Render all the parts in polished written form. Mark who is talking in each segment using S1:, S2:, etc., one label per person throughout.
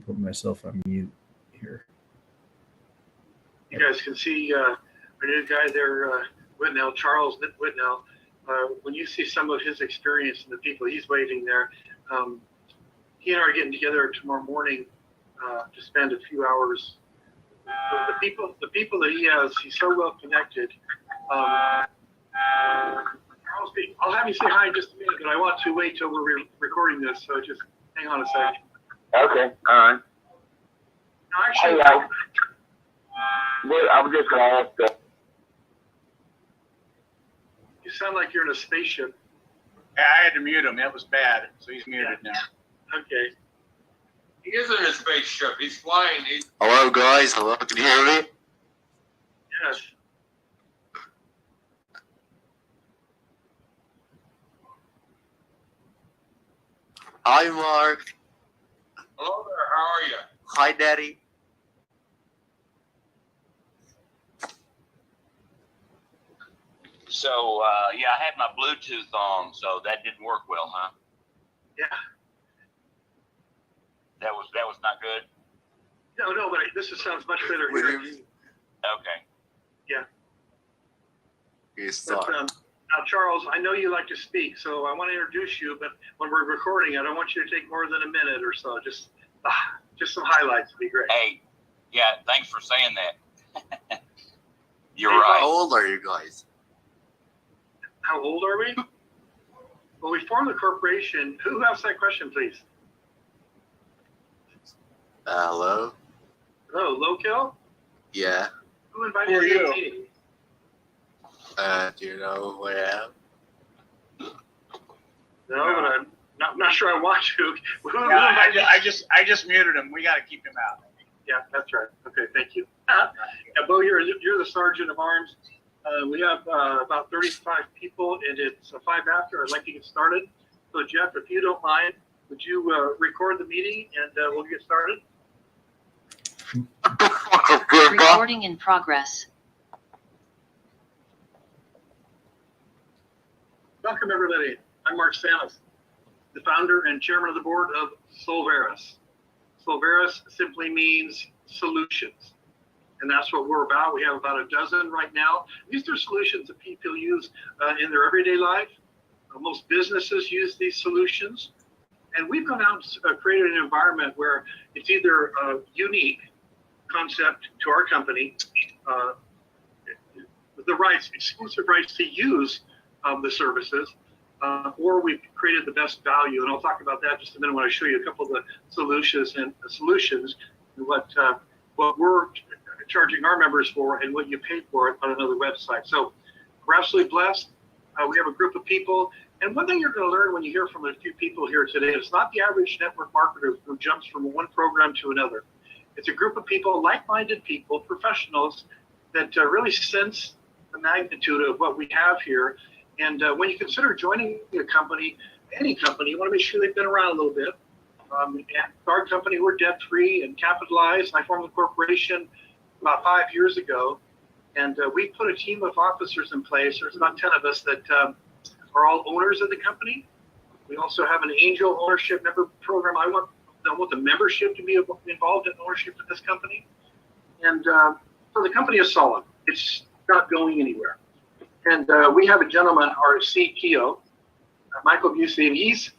S1: put myself on mute here.
S2: You guys can see our new guy there, Whitnell, Charles Whitnell. When you see some of his experience and the people he's waiting there, he and I are getting together tomorrow morning to spend a few hours. The people that he has, he's so well connected. I'll have you say hi in just a minute, but I want to wait till we're recording this, so just hang on a second.
S3: Okay, all right.
S2: No, actually,
S3: I was just going to ask.
S2: You sound like you're in a spaceship.
S4: Yeah, I had to mute him. That was bad. So he's muted now.
S2: Okay.
S5: He isn't in a spaceship. He's flying.
S6: Hello, guys. Hello, can you hear me?
S2: Yes.
S6: Hi, Mark.
S5: Hello there. How are you?
S6: Hi, Daddy.
S7: So, yeah, I had my Bluetooth on, so that didn't work well, huh?
S2: Yeah.
S7: That was not good?
S2: No, but this sounds much better here.
S7: Okay.
S2: Yeah.
S6: Yes,
S2: But,
S6: sorry.
S2: now, Charles, I know you like to speak, so I want to introduce you, but when we're recording, I don't want you to take more than a minute or so. Just some highlights would be great.
S7: Hey, yeah, thanks for saying that. You're
S2: Hey,
S7: right.
S6: How old are you guys?
S2: How old are we? Well, we formed the corporation. Who asked that question, please?
S6: Hello?
S2: Hello, Local?
S6: Yeah.
S2: Who invited
S4: Who are
S2: you to
S4: you?
S2: the meeting?
S6: Do you know who I am?
S2: No, but I'm not sure I want to. Who
S4: Yeah,
S2: invited you?
S4: I just muted him. We got to keep him out.
S2: Yeah, that's right. Okay, thank you. Yeah, Bo, you're the sergeant of arms. We have about 35 people, and it's 5 after. I'd like to get started. So, Jeff, if you don't mind, would you record the meeting, and we'll get started?
S8: Recording in progress.
S2: Welcome, everybody. I'm Mark Stanis, the founder and chairman of the board of Solveres. Solveres simply means solutions, and that's what we're about. We have about a dozen right now. These are solutions that people use in their everyday life. Most businesses use these solutions, and we've gone out and created an environment where it's either a unique concept to our company, the rights, exclusive rights to use the services, or we've created the best value, and I'll talk about that in just a minute when I show you a couple of the solutions and what we're charging our members for and what you pay for it on another website. So we're absolutely blessed. We have a group of people, and one thing you're going to learn when you hear from a few people here today, it's not the average network marketer who jumps from one program to another. It's a group of people, like-minded people, professionals that really sense the magnitude of what we have here. And when you consider joining a company, any company, you want to make sure they've been around a little bit. And our company, we're debt-free and capitalized. I formed the corporation about 5 years ago, and we put a team of officers in place. There's about 10 of us that are all owners of the company. We also have an angel ownership member program. I want the membership to be involved in ownership of this company. And so the company is solid. It's not going anywhere. And we have a gentleman, our CTO, Michael Busey, and he's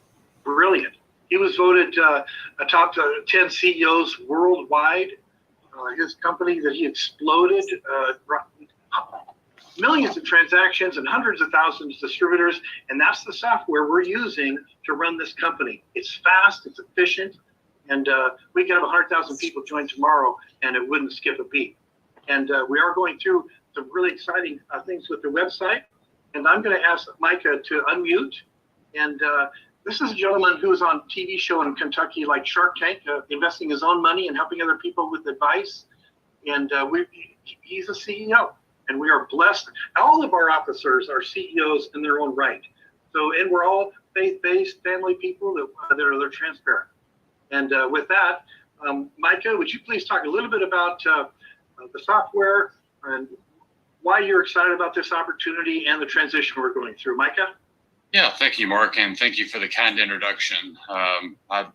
S2: brilliant. He was voted a top 10 CEOs worldwide. His company that he exploded, millions of transactions and hundreds of thousands of distributors, and that's the software we're using to run this company. It's fast, it's efficient, and we could have 100,000 people join tomorrow, and it wouldn't skip a beat. And we are going through some really exciting things with the website, and I'm going to ask Micah to unmute. And this is a gentleman who was on a TV show in Kentucky like Shark Tank, investing his own money and helping other people with advice. And he's a CEO, and we are blessed. All of our officers are CEOs in their own right. So, and we're all faith-based family people that are transparent. And with that, Micah, would you please talk a little bit about the software and why you're excited about this opportunity and the transition we're going through. Micah?
S9: Yeah, thank you, Mark, and thank you for the kind introduction. I've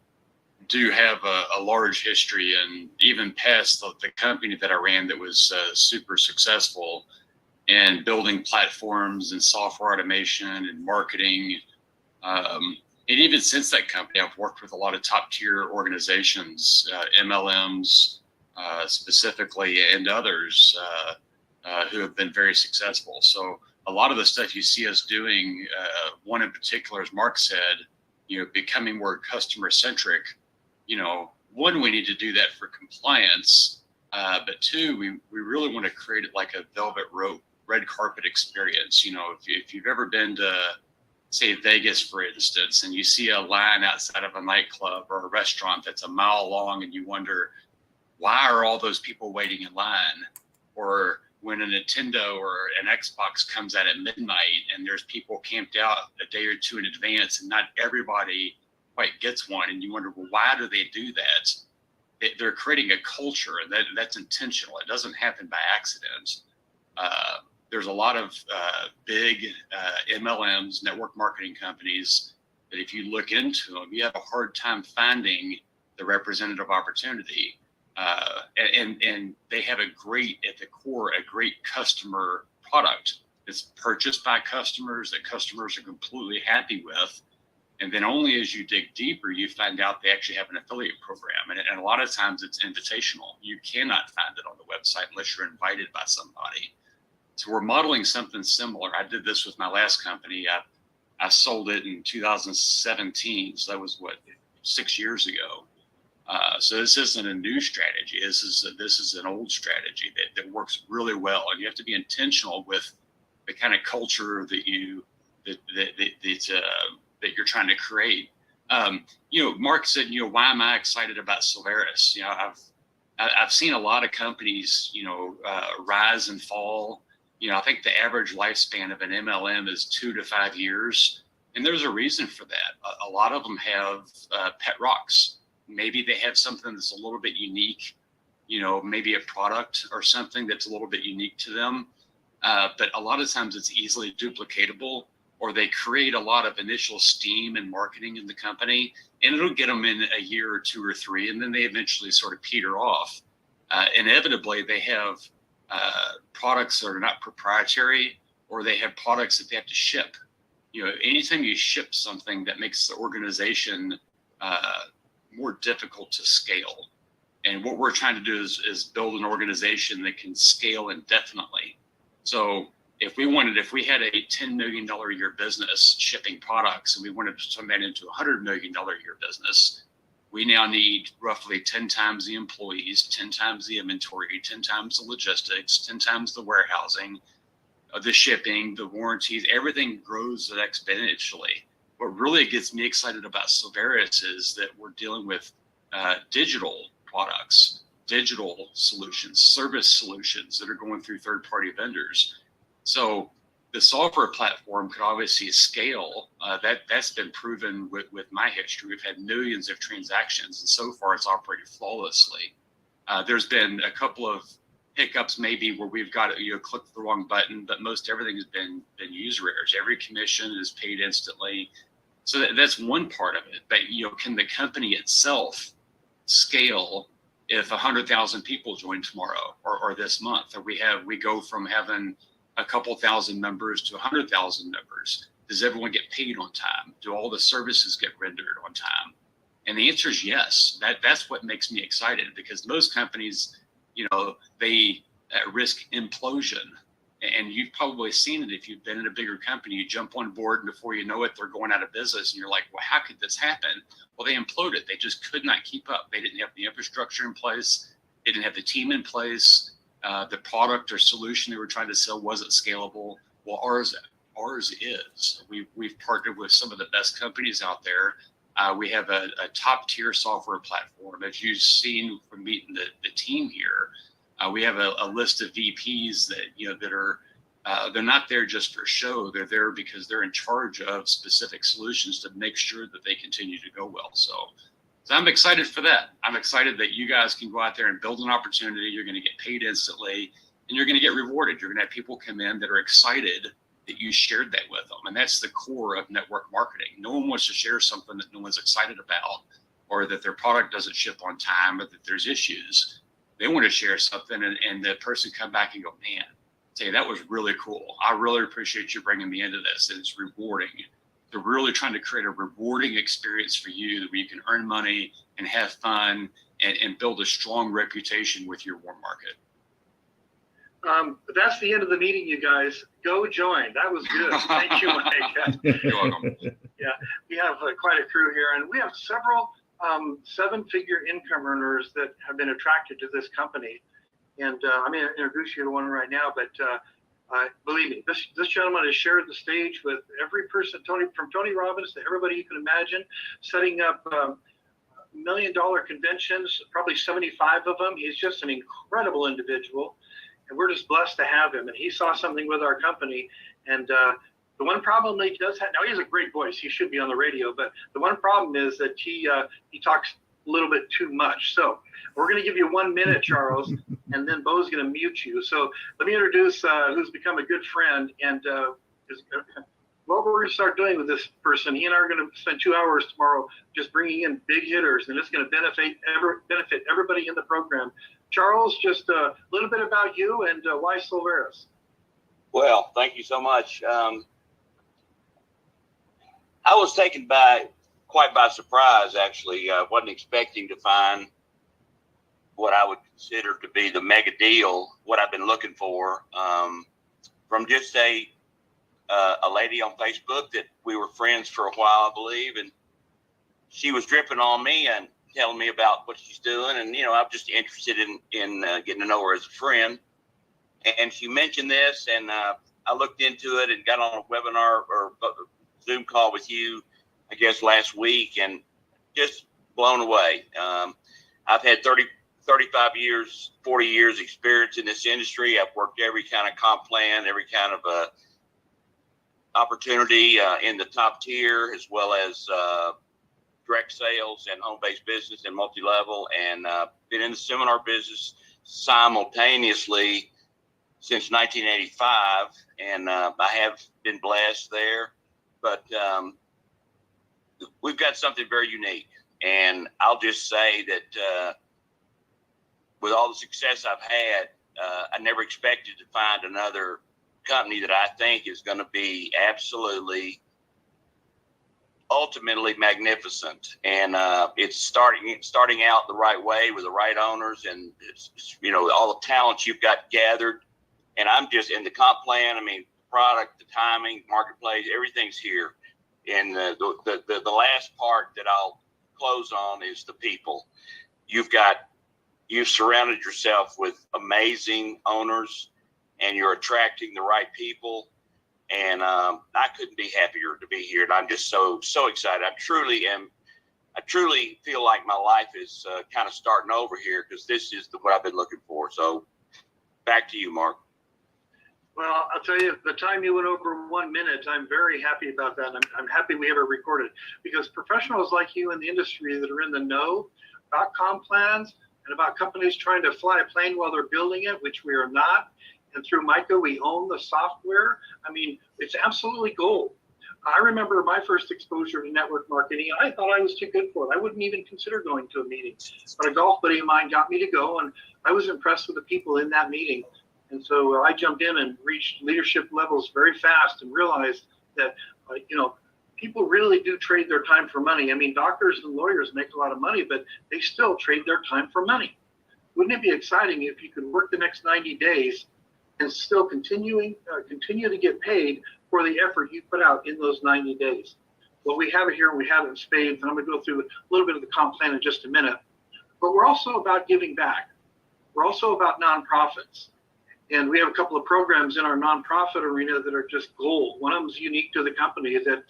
S9: do have a large history, and even past the company that I ran that was super successful in building platforms and software automation and marketing. And even since that company, I've worked with a lot of top tier organizations, MLMs specifically, and others who have been very successful. So a lot of the stuff you see us doing, one in particular, as Mark said, becoming more customer centric. One, we need to do that for compliance, but two, we really want to create it like a velvet rope, red carpet experience. If you've ever been to, say, Vegas, for instance, and you see a line outside of a nightclub or a restaurant that's a mile long, and you wonder, why are all those people waiting in line? Or when a Nintendo or an Xbox comes out at midnight and there's people camped out a day or two in advance, and not everybody quite gets one, and you wonder, well, why do they do that? They're creating a culture, and that's intentional. It doesn't happen by accident. There's a lot of big MLMs, network marketing companies, that if you look into them, you have a hard time finding the representative opportunity. And they have at the core, a great customer product that's purchased by customers, that customers are completely happy with. And then only as you dig deeper, you find out they actually have an affiliate program. And a lot of times it's invitational. You cannot find it on the website unless you're invited by somebody. So we're modeling something similar. I did this with my last company. I sold it in 2017. So that was 6 years ago. So this isn't a new strategy. This is an old strategy that works really well. And you have to be intentional with the kind of culture that you're trying to create. Mark said, why am I excited about Solveres? I've seen a lot of companies, rise and fall. I think the average lifespan of an MLM is 2 to 5 years. And there's a reason for that. A lot of them have pet rocks. Maybe they have something that's a little bit unique, maybe a product or something that's a little bit unique to them. But a lot of times it's easily duplicatable, or they create a lot of initial steam and marketing in the company, and it'll get them in a year or 2 or 3, and then they eventually sort of peter off. Inevitably, they have products that are not proprietary, or they have products that they have to ship. Anytime you ship something, that makes the organization more difficult to scale. And what we're trying to do is build an organization that can scale indefinitely. So if we had a $10 million a year business shipping products, and we wanted to turn that into a $100 million a year business, we now need roughly 10 times the employees, 10 times the inventory, 10 times the logistics, 10 times the warehousing, the shipping, the warranties. Everything grows exponentially. What really gets me excited about Solveres is that we're dealing with digital products, digital solutions, service solutions that are going through third-party vendors. So the software platform could obviously scale. That's been proven with my history. We've had millions of transactions, and so far it's operated flawlessly. There's been a couple of hiccups maybe where we've got clicked the wrong button, but most everything has been user errors. Every commission is paid instantly. So that's one part of it. But can the company itself scale if 100,000 people join tomorrow or this month? Or we go from having a couple thousand members to 100,000 members. Does everyone get paid on time? Do all the services get rendered on time? And the answer is yes. That's what makes me excited, because most companies, they risk implosion. And you've probably seen it if you've been in a bigger company. You jump on board, and before you know it, they're going out of business. And you're like, well, how could this happen? Well, they imploded. They just could not keep up. They didn't have the infrastructure in place. They didn't have the team in place. The product or solution they were trying to sell wasn't scalable. Well, ours is. We've partnered with some of the best companies out there. We have a top tier software platform. As you've seen from meeting the team here, we have a list of VPs that are they're not there just for show. They're there because they're in charge of specific solutions to make sure that they continue to go well. So I'm excited for that. I'm excited that you guys can go out there and build an opportunity. You're going to get paid instantly, and you're going to get rewarded. You're going to have people come in that are excited that you shared that with them. And that's the core of network marketing. No one wants to share something that no one's excited about. or that their product doesn't ship on time, or that there's issues. They want to share something, and the person come back and go, man, say that was really cool. I really appreciate you bringing me into this. And it's rewarding. They're really trying to create a rewarding experience for you where you can earn money and have fun and build a strong reputation with your warm market.
S2: That's the end of the meeting, you guys. Go join. That was good. Thank you, Mike.
S9: You're welcome.
S2: Yeah, we have quite a crew here, and we have several seven-figure income earners that have been attracted to this company. And I'm going to introduce you to one right now, but believe me, this gentleman has shared the stage with every person, from Tony Robbins to everybody you can imagine, setting up $1 million conventions, probably 75 of them. He's just an incredible individual, and we're just blessed to have him. And he saw something with our company, and the one problem that he does have, now he has a great voice, he should be on the radio, but the one problem is that he talks a little bit too much. So we're going to give you 1 minute, Charles, and then Bo's going to mute you. So let me introduce who's become a good friend, and what we're going to start doing with this person. He and I are going to spend 2 hours tomorrow just bringing in big hitters, and it's going to benefit everybody in the program. Charles, just a little bit about you and why Solveres.
S7: Well, thank you so much. I was taken quite by surprise, actually. I wasn't expecting to find what I would consider to be the mega deal, what I've been looking for, from just a lady on Facebook that we were friends for a while, I believe, and she was dripping on me and telling me about what she's doing, and I'm just interested in getting to know her as a friend. And she mentioned this, and I looked into it and got on a webinar or Zoom call with you, I guess, last week, and just blown away. I've had 35 years, 40 years experience in this industry. I've worked every kind of comp plan, every kind of opportunity in the top tier, as well as direct sales and home-based business and multi-level, and been in the seminar business simultaneously since 1985, and I have been blessed there. But we've got something very unique, and I'll just say that with all the success I've had, I never expected to find another company that I think is going to be absolutely, ultimately magnificent. And it's starting out the right way with the right owners, and it's all the talent you've got gathered. And I'm just in the comp plan. I mean, product, the timing, marketplace, everything's here. And the last part that I'll close on is the people. You've surrounded yourself with amazing owners, and you're attracting the right people. And I couldn't be happier to be here. And I'm just so excited. I truly feel like my life is kind of starting over here, because this is what I've been looking for. So back to you, Mark.
S2: Well, I'll tell you, the time you went over 1 minute, I'm very happy about that. I'm happy we have it recorded, because professionals like you in the industry that are in the know about comp plans and about companies trying to fly a plane while they're building it, which we are not. And through Micah, we own the software. I mean, it's absolutely gold. I remember my first exposure to network marketing. I thought I was too good for it. I wouldn't even consider going to a meeting. But a golf buddy of mine got me to go, and I was impressed with the people in that meeting. And so I jumped in and reached leadership levels very fast and realized that, people really do trade their time for money. I mean, doctors and lawyers make a lot of money, but they still trade their time for money. Wouldn't it be exciting if you could work the next 90 days and still continue to get paid for the effort you put out in those 90 days? Well, we have it here, and we have it in spades, and I'm going to go through a little bit of the comp plan in just a minute. But we're also about giving back. We're also about nonprofits. And we have a couple of programs in our nonprofit arena that are just gold. One of them is unique to the company that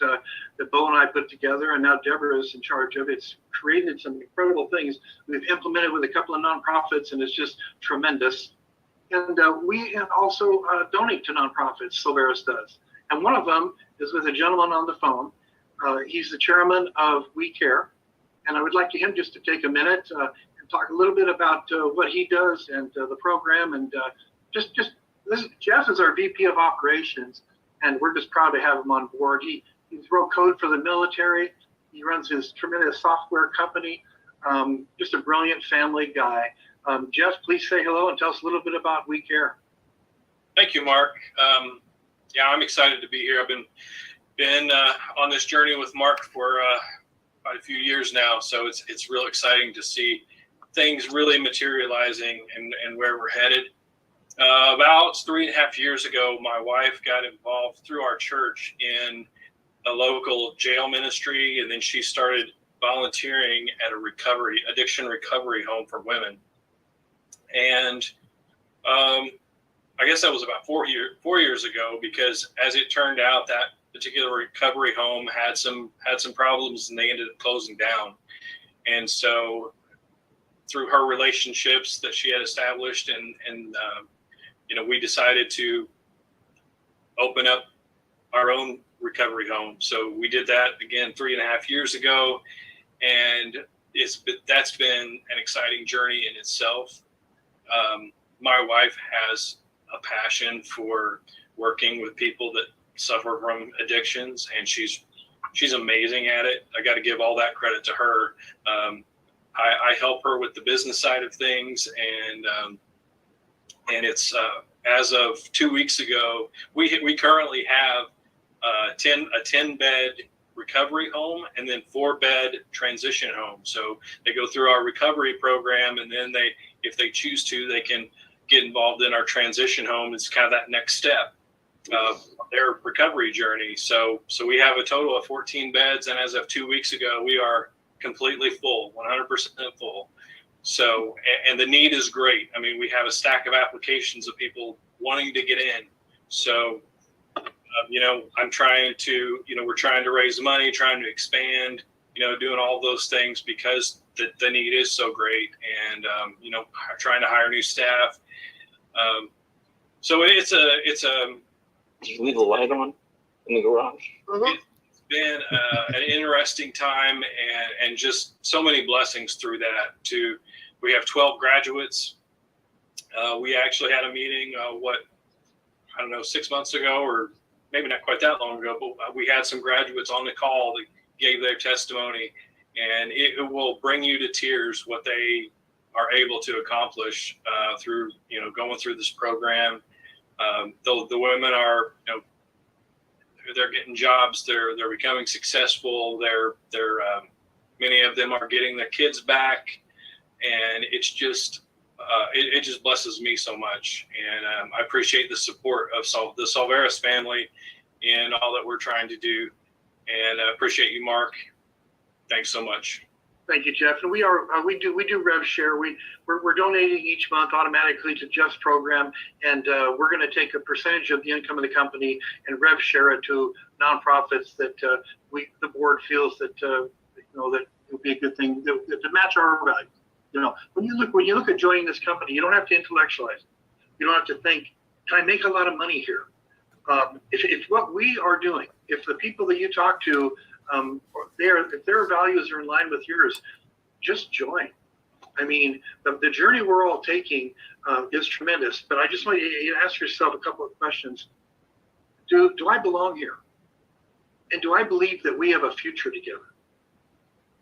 S2: Bo and I put together, and now Deborah is in charge of. It's created some incredible things we've implemented with a couple of nonprofits, and it's just tremendous. And we also donate to nonprofits, Solveres does. And one of them is with a gentleman on the phone. He's the chairman of We Care. And I would like him just to take a minute and talk a little bit about what he does and the program. And Jeff is our VP of operations, and we're just proud to have him on board. He wrote code for the military. He runs his tremendous software company. Just a brilliant family guy. Jeff, please say hello and tell us a little bit about We Care.
S10: Thank you, Mark. Yeah, I'm excited to be here. I've been on this journey with Mark for quite a few years now, so it's real exciting to see things really materializing and where we're headed. About 3.5 years ago, my wife got involved through our church in a local jail ministry, and then she started volunteering at a addiction recovery home for women. And I guess that was about 4 years ago, because as it turned out, that particular recovery home had some problems, and they ended up closing down. And so through her relationships that she had established, and we decided to open up our own recovery home. So we did that again 3.5 years ago, and that's been an exciting journey in itself. My wife has a passion for working with people that suffer from addictions, and she's amazing at it. I got to give all that credit to her. I help her with the business side of things, and it's as of 2 weeks ago, we currently have a 10-bed recovery home and then 4-bed transition home. So they go through our recovery program, and then if they choose to, they can get involved in our transition home. It's kind of that next step of their recovery journey. So we have a total of 14 beds, and as of 2 weeks ago, we are completely full, 100% full. So, and the need is great. I mean, we have a stack of applications of people wanting to get in. So, I'm trying to, we're trying to raise money, trying to expand, doing all those things because the need is so great, and, trying to hire new staff. So it's a.
S3: Did you leave the light on in the garage?
S10: It's been an interesting time, and just so many blessings through that. We have 12 graduates. We actually had a meeting, 6 months ago, or maybe not quite that long ago, but we had some graduates on the call that gave their testimony, and it will bring you to tears what they are able to accomplish through, going through this program. The women are, they're getting jobs. They're becoming successful. They're many of them are getting their kids back, and it's just it just blesses me so much. And I appreciate the support of the Solveres family and all that we're trying to do. And I appreciate you, Mark. Thanks so much.
S2: Thank you, Jeff. And we do rev share. We're donating each month automatically to Jeff's program, and we're going to take a percentage of the income of the company and rev share it to nonprofits that the board feels that that it would be a good thing to match our value. When you look at joining this company, you don't have to intellectualize. You don't have to think, can I make a lot of money here? If what we are doing, if the people that you talk to, if their values are in line with yours, just join. I mean, the journey we're all taking is tremendous. But I just want you to ask yourself a couple of questions. Do I belong here? And do I believe that we have a future together?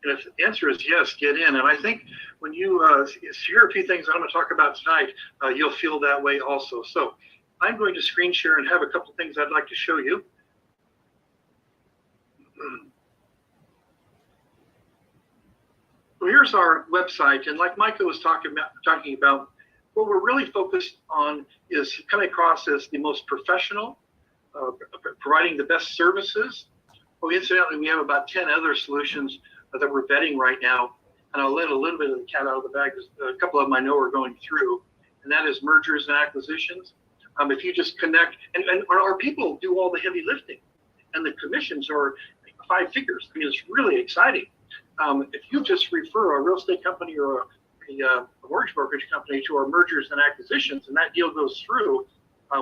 S2: And if the answer is yes, get in. And I think when you hear a few things I'm going to talk about tonight, you'll feel that way also. So I'm going to screen share and have a couple of things I'd like to show you. So here's our website, and like Micah was talking about, what we're really focused on is coming across as the most professional, providing the best services. Well, incidentally, we have about 10 other solutions that we're vetting right now, and I'll let a little bit of the cat out of the bag. A couple of them I know are going through, and that is mergers and acquisitions. If you just connect, and our people do all the heavy lifting, and the commissions are 5 figures. I mean, it's really exciting. If you just refer a real estate company or a mortgage brokerage company to our mergers and acquisitions, and that deal goes through,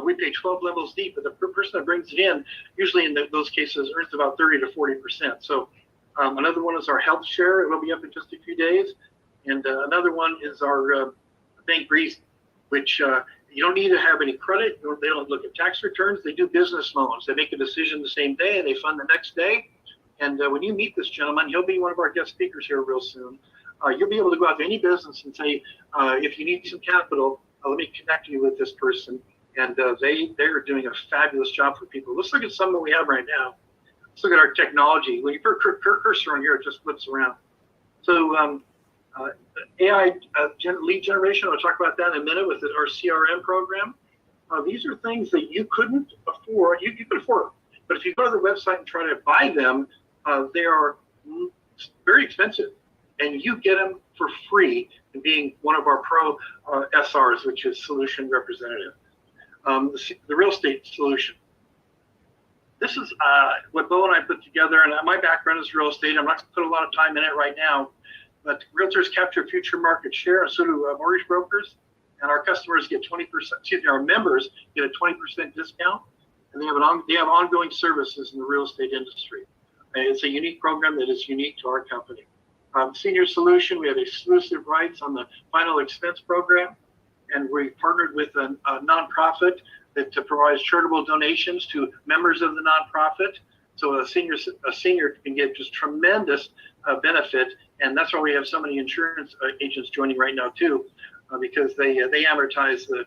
S2: we pay 12 levels deep, but the person that brings it in, usually in those cases, earns about 30 to 40%. So another one is our health share. It'll be up in just a few days. And another one is our bank breeze, which you don't need to have any credit. They don't look at tax returns. They do business loans. They make a decision the same day, and they fund the next day. And when you meet this gentleman, he'll be one of our guest speakers here real soon. You'll be able to go out to any business and say, if you need some capital, let me connect you with this person. And they're doing a fabulous job for people. Let's look at some that we have right now. Let's look at our technology. When you put a cursor on here, it just flips around. So AI lead generation, I'll talk about that in a minute with our CRM program. These are things that you couldn't afford. You could afford them. But if you go to the website and try to buy them, they are very expensive. And you get them for free in being one of our pro SRs, which is Solution Representative. The Real Estate Solution. This is what Bo and I put together, and my background is real estate. I'm not going to put a lot of time in it right now, but realtors capture future market share, and so do mortgage brokers. And our customers get 20%. Excuse me, our members get a 20% discount, and they have ongoing services in the real estate industry. And it's a unique program that is unique to our company. Senior Solution, we have exclusive rights on the final expense program, and we partnered with a nonprofit that provides charitable donations to members of the nonprofit. So a senior can get just tremendous benefit, and that's why we have so many insurance agents joining right now too, because they amortize the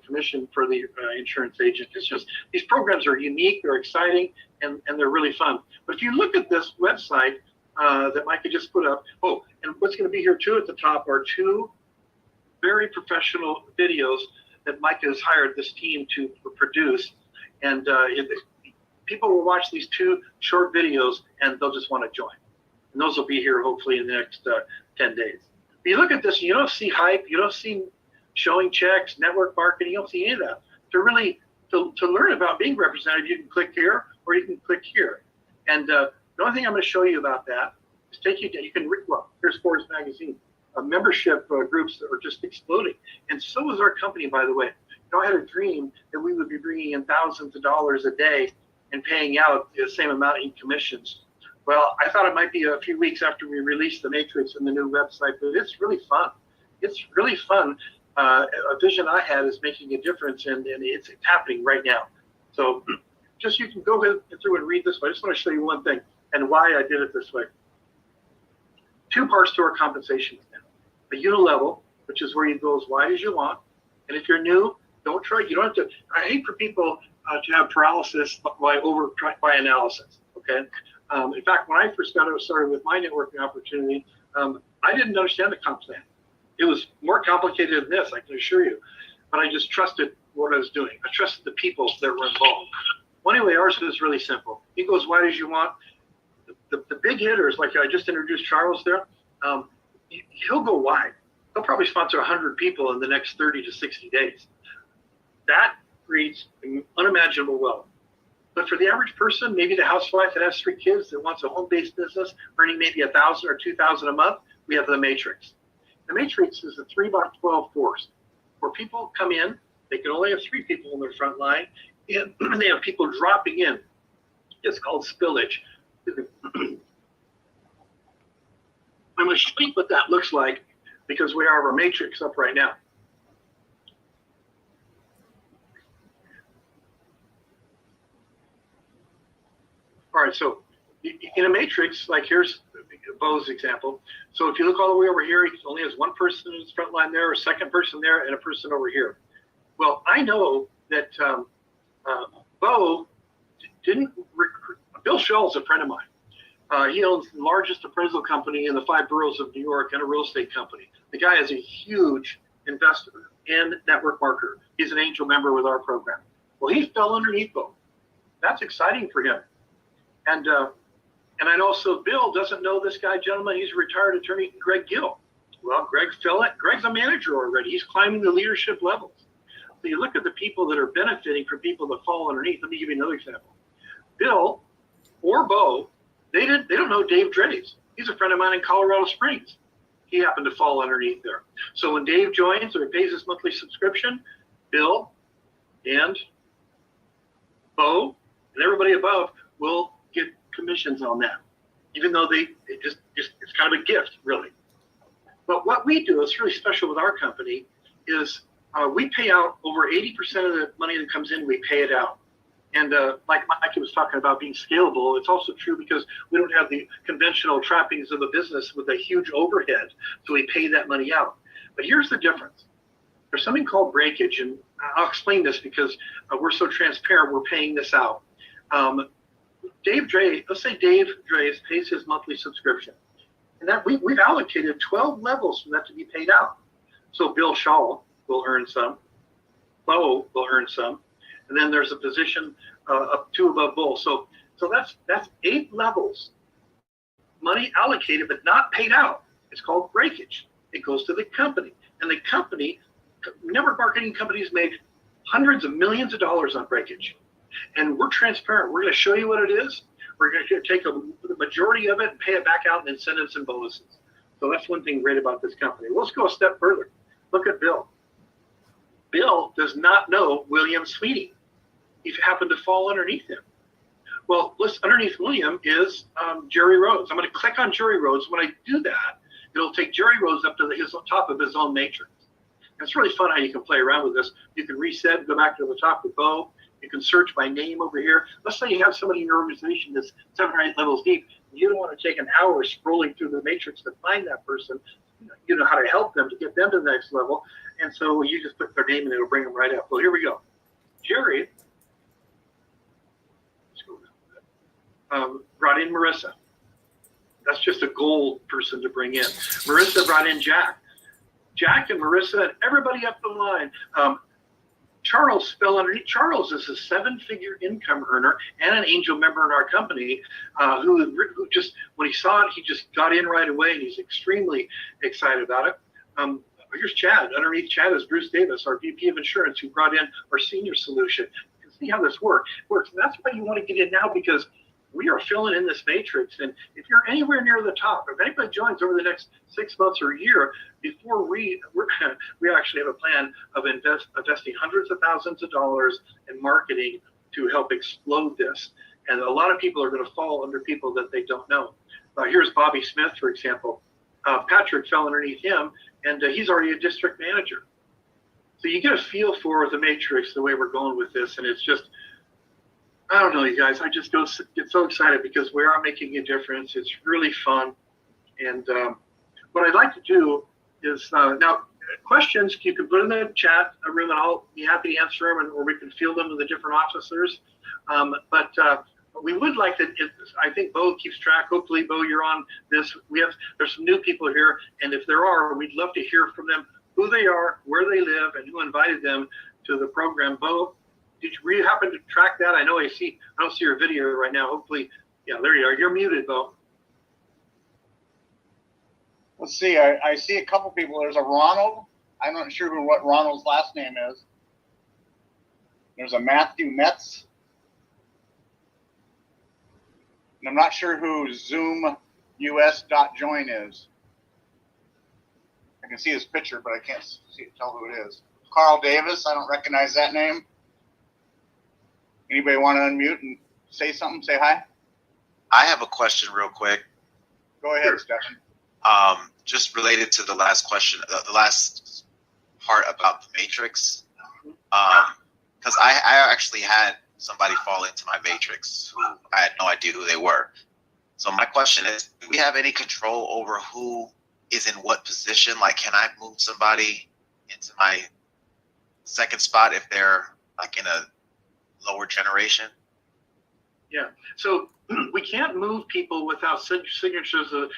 S2: commission for the insurance agent. It's just, these programs are unique, they're exciting, and they're really fun. But if you look at this website that Micah just put up, and what's going to be here too at the top are 2 very professional videos that Micah has hired this team to produce. And people will watch these 2 short videos and they'll just want to join. And those will be here hopefully in the next 10 days. But you look at this, you don't see hype, you don't see showing checks, network marketing, you don't see any of that. To learn about being representative, you can click here or you can click here. And the only thing I'm going to show you about that is here's Forbes magazine. Membership groups that are just exploding. And so is our company, by the way. I had a dream that we would be bringing in thousands of dollars a day and paying out the same amount in commissions. Well, I thought it might be a few weeks after we released the matrix and the new website, but it's really fun. It's really fun. A vision I had is making a difference, and it's happening right now. So just you can go through and read this, but I just want to show you one thing and why I did it this way. 2 parts to our compensation plan. A unilevel, which is where you go as wide as you want. And if you're new, you don't have to, I hate for people to have paralysis by analysis, okay? In fact, when I first got started with my networking opportunity, I didn't understand the comp plan. It was more complicated than this, I can assure you. But I just trusted what I was doing. I trusted the people that were involved. Well, anyway, ours is really simple. You go as wide as you want. The big hitters, like I just introduced Charles there, he'll go wide. He'll probably sponsor 100 people in the next 30 to 60 days. That creates unimaginable wealth. But for the average person, maybe the housewife that has 3 kids that wants a home-based business, earning maybe $1,000 or $2,000 a month, we have the matrix. The matrix is a 3x12 course where people come in. They can only have 3 people in their front line, and they have people dropping in. It's called spillage. I'm going to show you what that looks like because we have our matrix up right now. All right, so in a matrix, like here's Bo's example. So if you look all the way over here, he only has 1 person in his front line there, a 2nd person there, and a person over here. Well, I know that Bo didn't recruit. Bill Schell's a friend of mine. He owns the largest appraisal company in the 5 boroughs of New York and a real estate company. The guy is a huge investor and network marketer. He's an angel member with our program. Well, he fell underneath Bo. That's exciting for him. And I know also Bill doesn't know this guy, gentleman. He's a retired attorney, Greg Gill. Well, Greg's a manager already. He's climbing the leadership levels. So you look at the people that are benefiting from people that fall underneath. Let me give you another example. Bill or Bo, they don't know Dave Dredes. He's a friend of mine in Colorado Springs. He happened to fall underneath there. So when Dave joins or he pays his monthly subscription, Bill and Bo and everybody above will get commissions on that, even though it's kind of a gift, really. But what we do is really special with our company is we pay out over 80% of the money that comes in, we pay it out. And like Mike was talking about being scalable, it's also true because we don't have the conventional trappings of a business with a huge overhead, so we pay that money out. But here's the difference. There's something called breakage, and I'll explain this because we're so transparent, we're paying this out. Dave Dre, let's say Dave Dre pays his monthly subscription, and that we've allocated 12 levels for that to be paid out. So Bill Shaw will earn some, Bo will earn some, and then there's a position up two above Bull. So that's 8 levels, money allocated but not paid out. It's called breakage. It goes to the company, and the company, network marketing companies make hundreds of millions of dollars on breakage, and we're transparent. We're going to show you what it is. We're going to take the majority of it and pay it back out in incentives and bonuses. So that's one thing great about this company. Let's go a step further. Look at Bill. Bill does not know William Sweeney. He happened to fall underneath him. Well, underneath William is Jerry Rhodes. I'm going to click on Jerry Rhodes. When I do that, it'll take Jerry Rhodes up to his top of his own matrix. And it's really fun how you can play around with this. You can reset and go back to the top with Bo. You can search by name over here. Let's say you have somebody in your organization that's 7 or 8 levels deep. You don't want to take an hour scrolling through the matrix to find that person. You know how to help them to get them to the next level. And so you just put their name and it'll bring them right up. Well, here we go. Jerry brought in Marissa. That's just a gold person to bring in. Marissa brought in Jack. Jack and Marissa and everybody up the line. Charles fell underneath. Charles is a 7-figure income earner and an angel member in our company who just, when he saw it, he just got in right away, and he's extremely excited about it. Here's Chad. Underneath Chad is Bruce Davis, our VP of Insurance, who brought in our senior solution. You can see how this works. And that's why you want to get in now, because we are filling in this matrix. And if you're anywhere near the top, if anybody joins over the next 6 months or a year, before we actually have a plan of investing hundreds of thousands of dollars in marketing to help explode this. And a lot of people are going to fall under people that they don't know. Here's Bobby Smith, for example. Patrick fell underneath him, and he's already a district manager. So you get a feel for the matrix, the way we're going with this, and it's just, I don't know, you guys. I just get so excited because we are making a difference. It's really fun. And what I'd like to do is now questions you can put in the chat room, and I'll be happy to answer them, or we can field them to the different officers. But we would like to. I think Bo keeps track. Hopefully, Bo, you're on this. There's some new people here, and if there are, we'd love to hear from them, who they are, where they live, and who invited them to the program. Bo, did you happen to track that? I don't see your video right now. Hopefully, yeah, there you are. You're muted, Bo.
S4: Let's see. I see a couple people. There's a Ronald. I'm not sure what Ronald's last name is. There's a Matthew Metz. And I'm not sure who ZoomUS.join is. I can see his picture, but I can't tell who it is. Carl Davis. I don't recognize that name. Anybody want to unmute and say something? Say hi.
S11: I have a question real quick.
S4: Go ahead, Stefan.
S11: Just related to the last question, the last part about the matrix. Because I actually had somebody fall into my matrix who I had no idea who they were. So my question is, do we have any control over who is in what position? Like, can I move somebody into my second spot if they're like in a lower generation?
S2: Yeah. So we can't move people without signatures to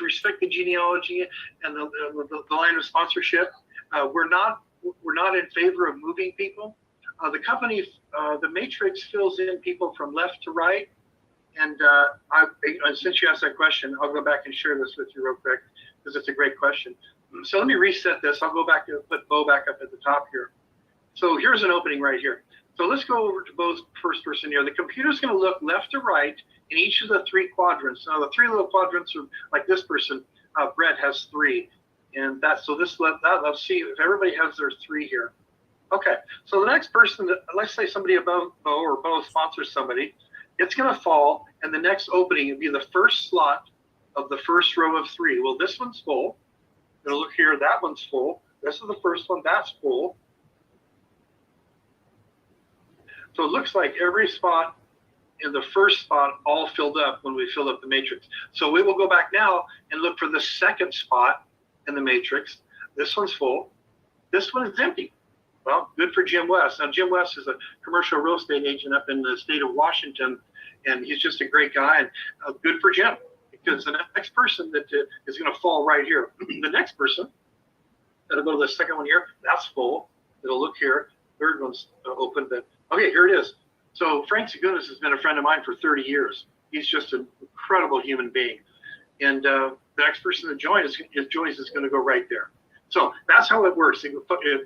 S2: respect the genealogy and the line of sponsorship. We're not in favor of moving people. The company, the matrix fills in people from left to right. And since you asked that question, I'll go back and share this with you real quick because it's a great question. So let me reset this. I'll go back to put Bo back up at the top here. So here's an opening right here. So let's go over to Bo's first person here. The computer's going to look left to right in each of the 3 quadrants. Now the 3 little quadrants are like this person. Brett has 3, and let's see if everybody has their 3 here. Okay. So the next person, let's say somebody above Bo or Bo sponsors somebody, it's going to fall, and the next opening would be the first slot of the first row of 3. Well, this one's full. It'll look here. That one's full. This is the first one. That's full. So it looks like every spot in the first spot all filled up when we filled up the matrix. So we will go back now and look for the second spot in the matrix. This one's full. This one is empty. Well, good for Jim West. Now, Jim West is a commercial real estate agent up in the state of Washington, and he's just a great guy, and good for Jim, because the next person that is going to fall right here. The next person, that'll go to the second one here, that's full. It'll look here. Third one's open, but okay, here it is. So Frank Segunas has been a friend of mine for 30 years. He's just an incredible human being. And the next person that joins is going to go right there. So that's how it works.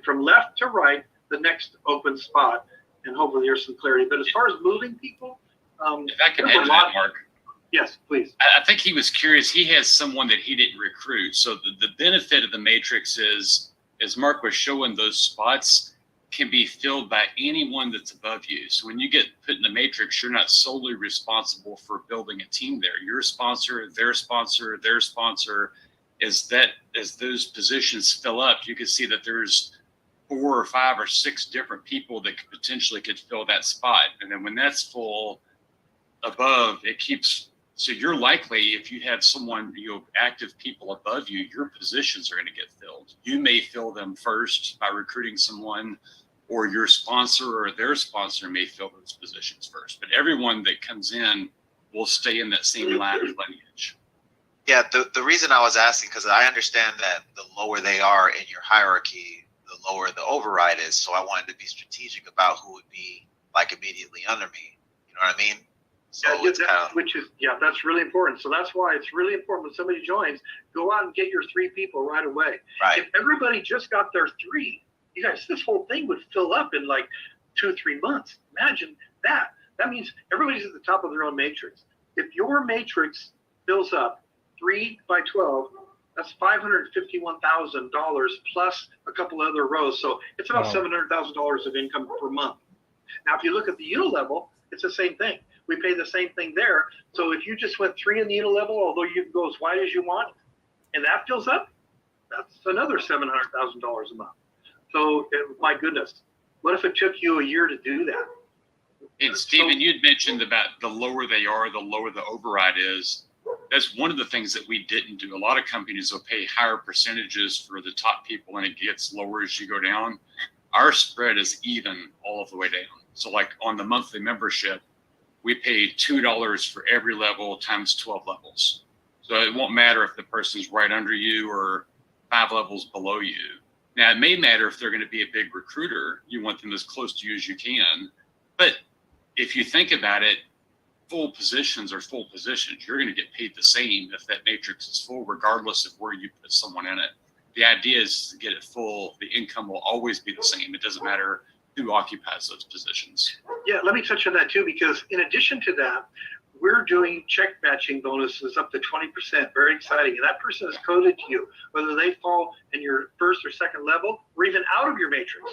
S2: From left to right, the next open spot, and hopefully there's some clarity. But as far as moving people,
S9: if I can add to that, Mark.
S2: Yes, please.
S9: I think he was curious. He has someone that he didn't recruit. So the benefit of the matrix is, as Mark was showing, those spots can be filled by anyone that's above you. So when you get put in the matrix, you're not solely responsible for building a team there. Your sponsor, their sponsor, their sponsor. As those positions fill up, you can see that there's 4 or 5 or 6 different people that could fill that spot. And then when that's full above, it keeps, so you're likely, if you have someone, active people above you, your positions are going to get filled. You may fill them first by recruiting someone, or your sponsor or their sponsor may fill those positions first. But everyone that comes in will stay in that same line of lineage.
S11: Yeah, the reason I was asking, because I understand that the lower they are in your hierarchy, the lower the override is. So I wanted to be strategic about who would be like immediately under me. You know what I mean? So
S2: that's really important. So that's why it's really important when somebody joins, go out and get your 3 people right away.
S11: Right.
S2: If everybody just got their 3, you guys, this whole thing would fill up in like 2 or 3 months. Imagine that. That means everybody's at the top of their own matrix. If your matrix fills up 3 by 12, that's $551,000 plus a couple other rows. So it's about $700,000 of income per month. Now, if you look at the unilevel, it's the same thing. We pay the same thing there. So if you just went 3 in the unilevel, although you can go as wide as you want, and that fills up, that's another $700,000 a month. So my goodness, what if it took you a year to do that?
S9: And Stephen, you'd mentioned about the lower they are, the lower the override is. That's one of the things that we didn't do. A lot of companies will pay higher percentages for the top people, and it gets lower as you go down. Our spread is even all of the way down. So like on the monthly membership, we pay $2 for every level times 12 levels. So it won't matter if the person's right under you or 5 levels below you. Now, it may matter if they're going to be a big recruiter. You want them as close to you as you can. But if you think about it, full positions are full positions. You're going to get paid the same if that matrix is full, regardless of where you put someone in it. The idea is to get it full. The income will always be the same. It doesn't matter who occupies those positions.
S2: Yeah, let me touch on that too, because in addition to that, we're doing check matching bonuses up to 20%. Very exciting. And that person is coded to you, whether they fall in your first or second level, or even out of your matrix.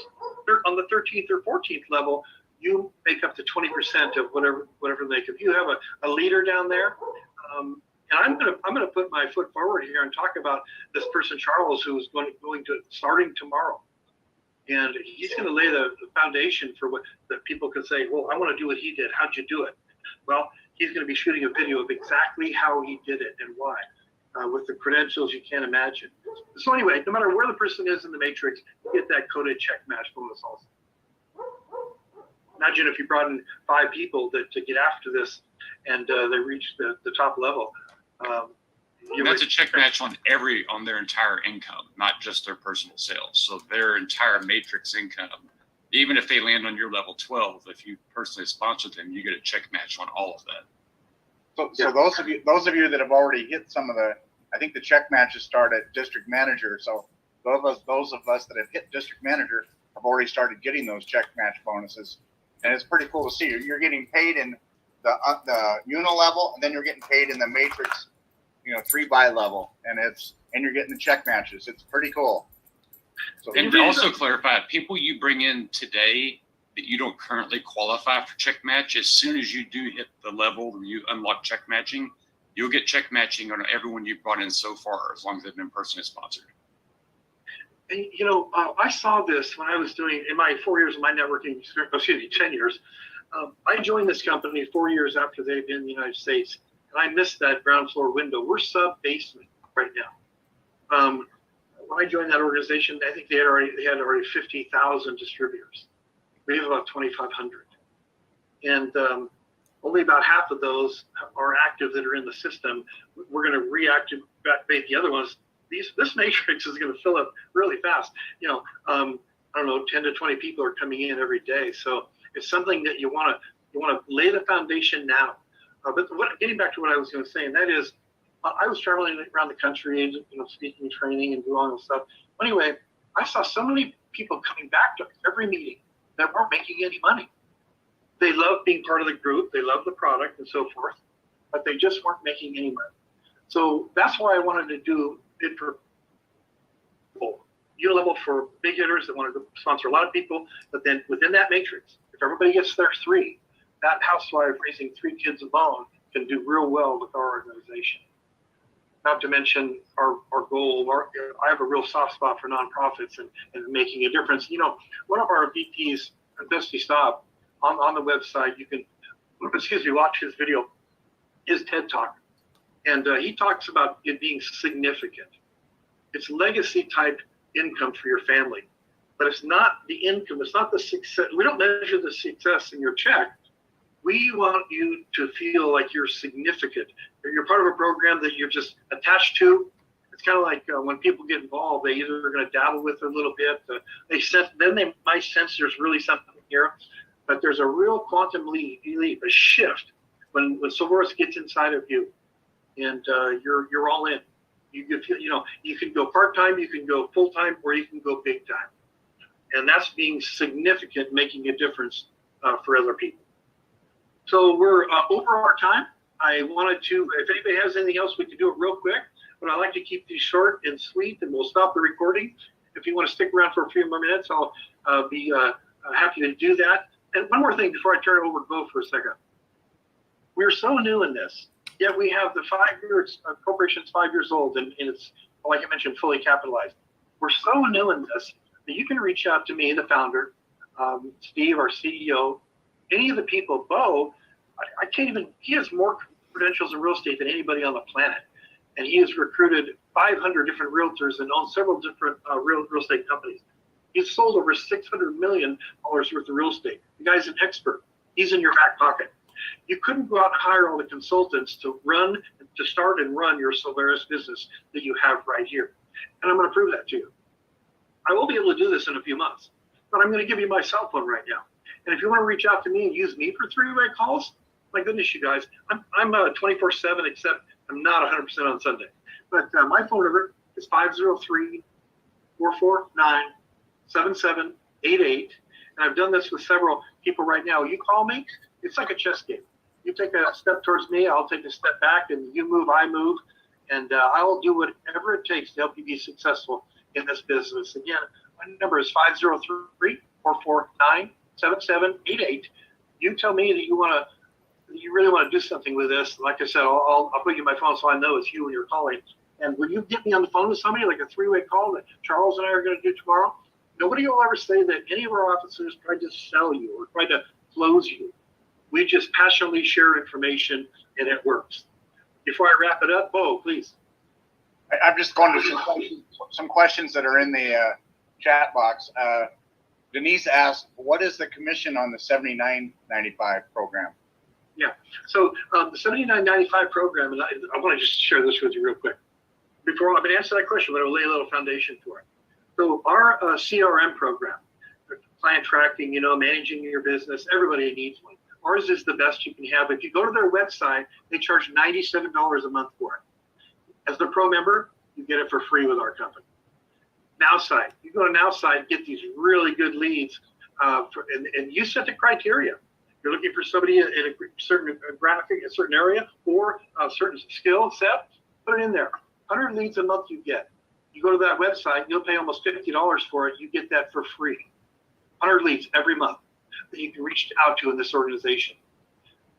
S2: On the 13th or 14th level, you make up to 20% of whatever they give. You have a leader down there. And I'm gonna put my foot forward here and talk about this person, Charles, who is going to starting tomorrow. And he's going to lay the foundation for what that people can say, well, I want to do what he did. How'd you do it? Well, he's going to be shooting a video of exactly how he did it and why, with the credentials you can't imagine. So anyway, no matter where the person is in the matrix, you get that coded check match bonus also. Imagine if you brought in 5 people to get after this and they reach the top level.
S9: That's a check match on their entire income, not just their personal sales. So their entire matrix income, even if they land on your level 12, if you personally sponsor them, you get a check match on all of that.
S4: So those of you that have already hit some of I think the check matches start at district manager. So those of us that have hit district manager have already started getting those check match bonuses. And it's pretty cool to see. You're getting paid in the uni level, and then you're getting paid in the matrix, 3 by level, and you're getting the check matches. It's pretty cool. So,
S9: and to also clarify, people you bring in today that you don't currently qualify for check match, as soon as you do hit the level where you unlock check matching, you'll get check matching on everyone you've brought in so far, as long as they've been personally sponsored.
S2: And, I saw this when I was doing, in my 4 years of my networking, 10 years, I joined this company 4 years after they've been in the United States, and I missed that ground floor window. We're sub-basement right now. When I joined that organization, I think they had already 50,000 distributors. We have about 2,500, and only about half of those are active that are in the system. We're going to reactivate the other ones. This matrix is going to fill up really fast. I don't know, 10 to 20 people are coming in every day. So it's something that you want to lay the foundation now. Getting back to what I was going to say, and that is, I was traveling around the country, speaking and training and doing all this stuff. Anyway, I saw so many people coming back to every meeting that weren't making any money. They loved being part of the group, they loved the product and so forth, but they just weren't making any money. So that's why I wanted to do it for level for big hitters that wanted to sponsor a lot of people, but then within that matrix, if everybody gets their 3, that housewife raising 3 kids alone can do real well with our organization. Not to mention our goal. I have a real soft spot for nonprofits and making a difference. One of our VPs, Dusty Staub, on the website, you can, watch his video, his TED Talk. And he talks about it being significant. It's legacy type income for your family, but it's not the income. It's not the success. We don't measure the success in your check. We want you to feel like you're significant. You're part of a program that you're just attached to. It's kind of like when people get involved, they either are going to dabble with it a little bit. They might sense there's really something here, but there's a real quantum leap, a shift when Solveres gets inside of you, and you're all in. You can go part-time, you can go full-time, or you can go big-time. And that's being significant, making a difference for other people. So we're over our time. I wanted to, if anybody has anything else, we can do it real quick, but I like to keep these short and sweet, and we'll stop the recording. If you want to stick around for a few more minutes, I'll be happy to do that. And one more thing before I turn it over to Bo for a second. We're so new in this, yet we have the 5 years, corporation's 5 years old, and it's, like I mentioned, fully capitalized. We're so new in this that you can reach out to me, the founder, Steve, our CEO, any of the people. Bo, I can't even, he has more credentials in real estate than anybody on the planet. And he has recruited 500 different realtors and owns several different real estate companies. He's sold over $600 million worth of real estate. The guy's an expert. He's in your back pocket. You couldn't go out and hire all the consultants to start and run your Solveres business that you have right here. And I'm going to prove that to you. I will be able to do this in a few months, but I'm going to give you my cell phone right now. And if you want to reach out to me and use me for 3-way calls, my goodness, you guys, I'm 24/7, except I'm not 100% on Sunday. But my phone number is 503-449-7788. And I've done this with several people right now. You call me, it's like a chess game. You take a step towards me, I'll take a step back, and you move, I move. And I will do whatever it takes to help you be successful in this business. Again, my number is 503-449-7788. You tell me that you really want to do something with this. Like I said, I'll put you in my phone so I know it's you when you're calling. And when you get me on the phone with somebody, like a 3-way call that Charles and I are going to do tomorrow, nobody will ever say that any of our officers tried to sell you or tried to close you. We just passionately share information, and it works. Before I wrap it up, Bo, please.
S4: I'm just going to some questions that are in the chat box. Denise asked, what is the commission on the 79.95 program?
S2: Yeah, so the 79.95 program, and I want to just share this with you real quick. Before I'm going to answer that question, but I'll lay a little foundation for it. So our CRM program, client tracking, managing your business, everybody needs one. Ours is the best you can have. If you go to their website, they charge $97 a month for it. As the pro member, you get it for free with our company. NowSide, you go to NowSide, get these really good leads, and you set the criteria. You're looking for somebody in a certain graphic, a certain area, or a certain skill set, put it in there. 100 leads a month you get. You go to that website, you'll pay almost $50 for it. You get that for free. 100 leads every month that you can reach out to in this organization.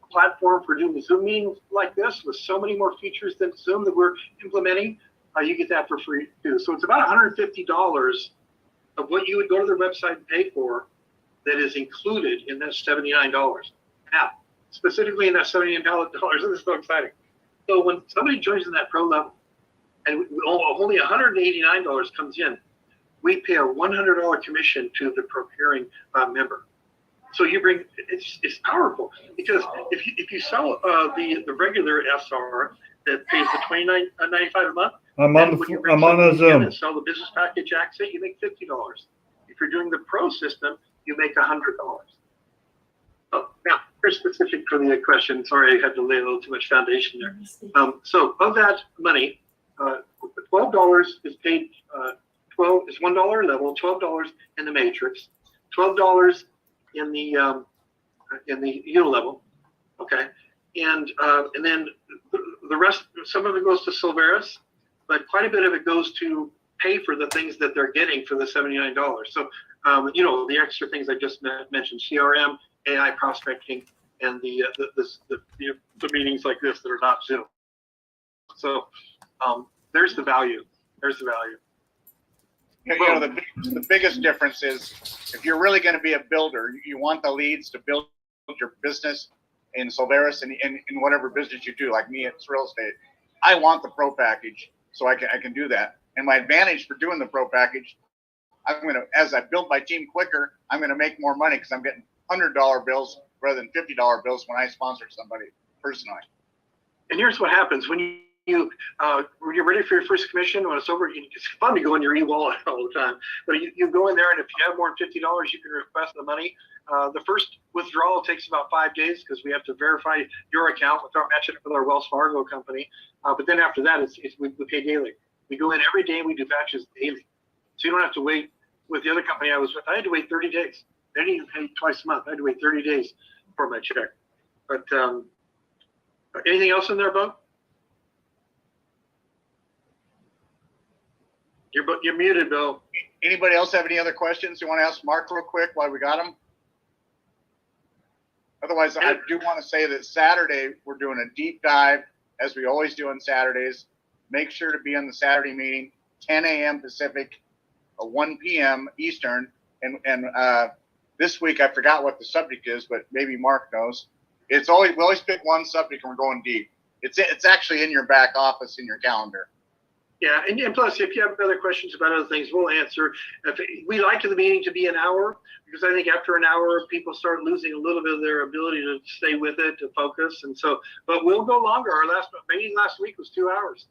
S2: A platform for doing Zoom meetings like this with so many more features than Zoom that we're implementing, you get that for free too. So it's about $150 of what you would go to their website and pay for that is included in that $79. Now, specifically in that $79, this is so exciting. So when somebody joins in that pro level, and only $189 comes in, we pay a $100 commission to the procuring member. So you bring, it's powerful, because if you sell the regular SR that pays the $29.95 a month,
S1: I'm on a Zoom.
S2: and sell the business package access, you make $50. If you're doing the pro system, you make $100. Oh, now, very specific for the question. Sorry, I had to lay a little too much foundation there. So of that money, $12 is paid. Is $1 level, $12 in the matrix, $12 in the unilevel, okay, and then the rest. Some of it goes to Solveres, but quite a bit of it goes to pay for the things that they're getting for the $79. So the extra things I just mentioned: CRM, AI prospecting, and the meetings like this that are not Zoom. So there's the value. There's the value.
S4: The biggest difference is if you're really going to be a builder, you want the leads to build your business in Solveres and in whatever business you do. Like me, it's real estate. I want the pro package, so I can do that. And my advantage for doing the pro package, as I build my team quicker, I'm gonna make more money because I'm getting $100 bills rather than $50 bills when I sponsor somebody personally.
S2: And here's what happens when you're ready for your first commission. When it's over, it's fun to go in your e-wallet all the time. But you go in there, and if you have more than $50, you can request the money. The first withdrawal takes about 5 days because we have to verify your account without matching it with our Wells Fargo company. But then after that, we pay daily. We go in every day. We do batches daily, so you don't have to wait. With the other company I was with, I had to wait 30 days. They didn't even pay twice a month. I had to wait 30 days for my check. But anything else in there, Bo? You're muted, Bill.
S4: Anybody else have any other questions you want to ask Mark real quick while we got him? Otherwise, I do want to say that Saturday we're doing a deep dive, as we always do on Saturdays. Make sure to be on the Saturday meeting, 10 a.m. Pacific, 1 p.m. Eastern. And this week I forgot what the subject is, but maybe Mark knows. We always pick one subject and we're going deep. It's actually in your back office in your calendar.
S2: Yeah, and plus, if you have other questions about other things, we'll answer. We like the meeting to be an hour, because I think after an hour, people start losing a little bit of their ability to stay with it, to focus. And so, but we'll go longer. Our meeting last week was 2 hours,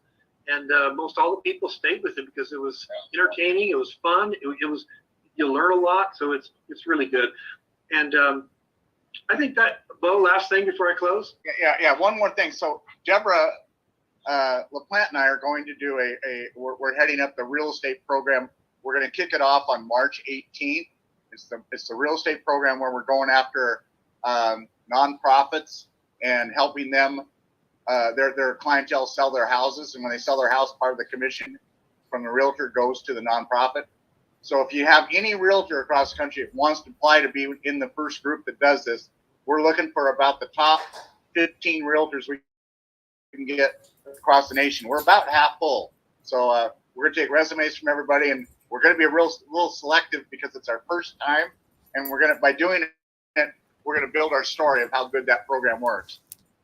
S2: and most all the people stayed with it because it was entertaining, it was fun, it was you learn a lot, so it's really good. And I think that, Bo, last thing before I close.
S4: Yeah. One more thing. So Deborah LaPlante and I are going to do we're heading up the real estate program. We're going to kick it off on March 18th. It's the real estate program where we're going after nonprofits and helping them, their clientele sell their houses. And when they sell their house, part of the commission from the realtor goes to the nonprofit. So if you have any realtor across the country that wants to apply to be in the first group that does this, we're looking for about the top 15 realtors we can get across the nation. We're about half full. So we're going to take resumes from everybody, and we're going to be a little selective because it's our first time. And by doing it, we're going to build our story of how good that program works.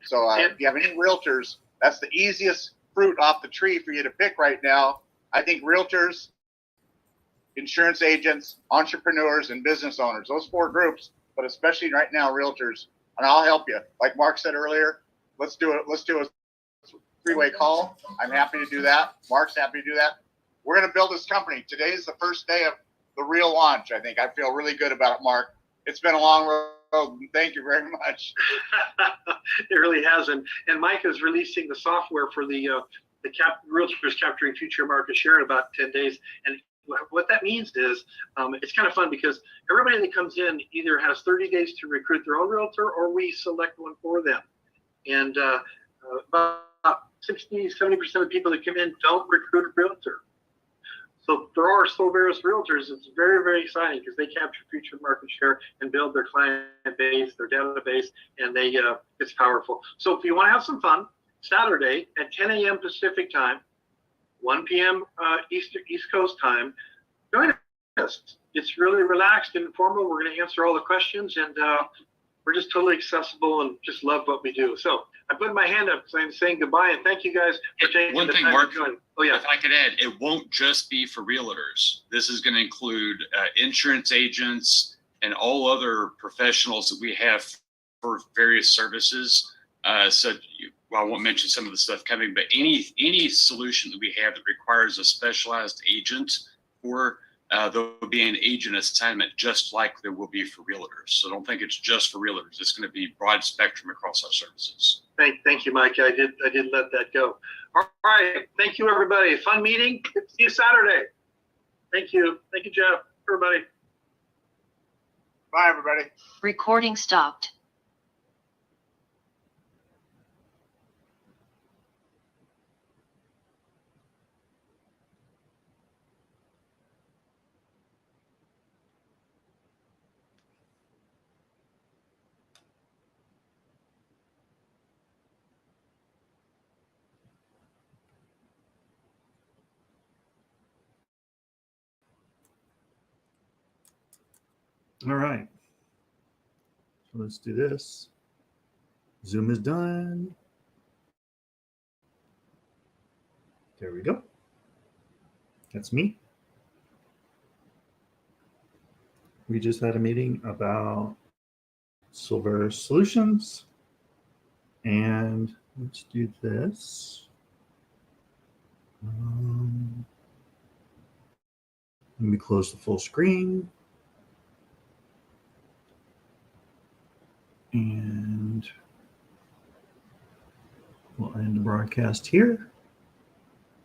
S4: So if you have any realtors, that's the easiest fruit off the tree for you to pick right now. I think realtors, insurance agents, entrepreneurs, and business owners, those 4 groups, but especially right now, realtors. And I'll help you. Like Mark said earlier, let's do a 3-way call. I'm happy to do that. Mark's happy to do that. We're going to build this company. Today is the first day of the real launch, I think. I feel really good about it, Mark. It's been a long road. Thank you very much.
S2: It really has. And Mike is releasing the software for the Realtors Capturing Future Market Share in about 10 days. And what that means is it's kind of fun because everybody that comes in either has 30 days to recruit their own realtor, or we select one for them. And about 60-70% of people that come in don't recruit a realtor. So for our Solveres realtors, it's very, very exciting because they capture future market share and build their client base, their database, and it's powerful. So if you want to have some fun, Saturday at 10 a.m. Pacific time, 1 p.m. East Coast time, join us. It's really relaxed and informal. We're going to answer all the questions, and we're just totally accessible and just love what we do. So I put my hand up saying goodbye and thank you guys for taking
S9: One
S2: the
S9: thing,
S2: time
S9: Mark,
S2: to join. Oh yeah.
S9: if I could add, it won't just be for realtors. This is going to include insurance agents and all other professionals that we have for various services. Well, I won't mention some of the stuff coming, but any solution that we have that requires a specialized agent for, there will be an agent assignment just like there will be for realtors. So don't think it's just for realtors. It's going to be broad spectrum across our services.
S2: Thank you, Mike. I did let that go. All right. Thank you, everybody. Fun meeting. See you Saturday. Thank you. Thank you, Jeff. Everybody.
S4: Bye, everybody.
S8: Recording stopped.
S1: All right. So let's do this. Zoom is done. There we go. That's me. We just had a meeting about Solveres Solutions. And let's do this. Let me close the full screen. And we'll end the broadcast here.